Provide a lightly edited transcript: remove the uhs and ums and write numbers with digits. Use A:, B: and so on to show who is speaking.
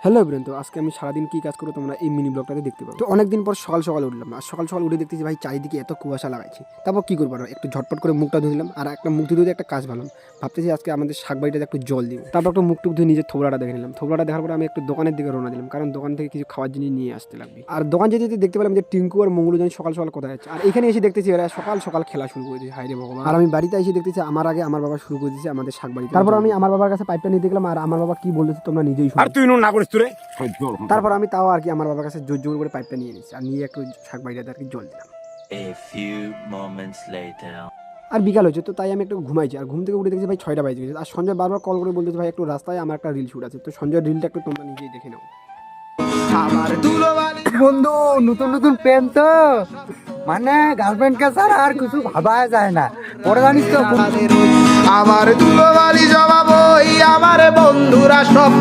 A: Hello everyone, তো আজকে আমি সারাদিন কী কাজ করবো তোমরা এই মিনি ব্লগটাতে দেখতে পাবো। তো অনেকদিন পর সকাল সকাল উঠলাম, আর সকাল সকাল উঠে দেখতেছি ভাই চারিদিকে এত কুয়াশা লাগাইছে। তারপর কী করবো, একটু ঝটপট করে মুখটা ধুয়ে দিলাম, আর একটা মুখ ধুয়ে একটা কাজ ভাবলাম, ভাবতেছি আজকে আমাদের শাকবাড়িটাতে একটু জল দিব। তারপর একটু মুখ টুক ধুয়ে নিজের থোবড়াটা দেখে নিলাম। থোবড়াটা দেখার পরে আমি একটু দোকানের দিকে রওনা দিলাম, কারণ দোকান থেকে কিছু খাওয়ার জিনিস নিয়ে আসতে লাগবে। আর দোকান যেতে যেতে দেখতে পেলাম যে টিঙ্কু আর মঙ্গলু জানি সকাল সকাল কোথায় যাচ্ছে, আর এখানে এসে দেখতেছি এরা সকাল সকাল খেলা শুরু করে দিয়েছে। হায় রে ভগবান! আর আমি বাড়িতে এসে দেখতেছি আমার আগে আমার বাবা শুরু করে দিয়েছে আমাদের শাকবাড়ি। তারপর আমি আমার বাবার কাছে পাইপটা নিয়ে দেখলাম, আর আমার বাবা কি বলতেছে তোমরা নিজেই শুনো।
B: আর তুই না করিস তোরে।
A: তারপর আমি তাও আর কি আমার বাবার কাছে জোর জোর করে পাইপটা নিয়ে নিচ্ছি, আর নিয়ে একটু শাকবাড়িটাতে আর কি জল দিলাম।
C: A few moments later.
A: আর বিকাল হয়েছে, তো তাই আমি একটু ঘুমাইছি, আর ঘুম থেকে উঠে দেখছি ভাই 6টা বাজে গেছে। আর সঞ্জয় বারবার কল করে বলতেছে ভাই একটু রাস্তায় আমার একটা রিল শুট আছে। তো সঞ্জয়ের রিলটা একটু তোমরা নিজেই দেখে নাও।
D: বন্ধু নতুন নতুন প্রেম তো মানে গার্লফ্রেন্ড কে ছাড়া আর কিছু ভাবা যায় না। পরে জানিস তো
E: আমার দুলোবালি জবাব আমার বন্ধুরা সব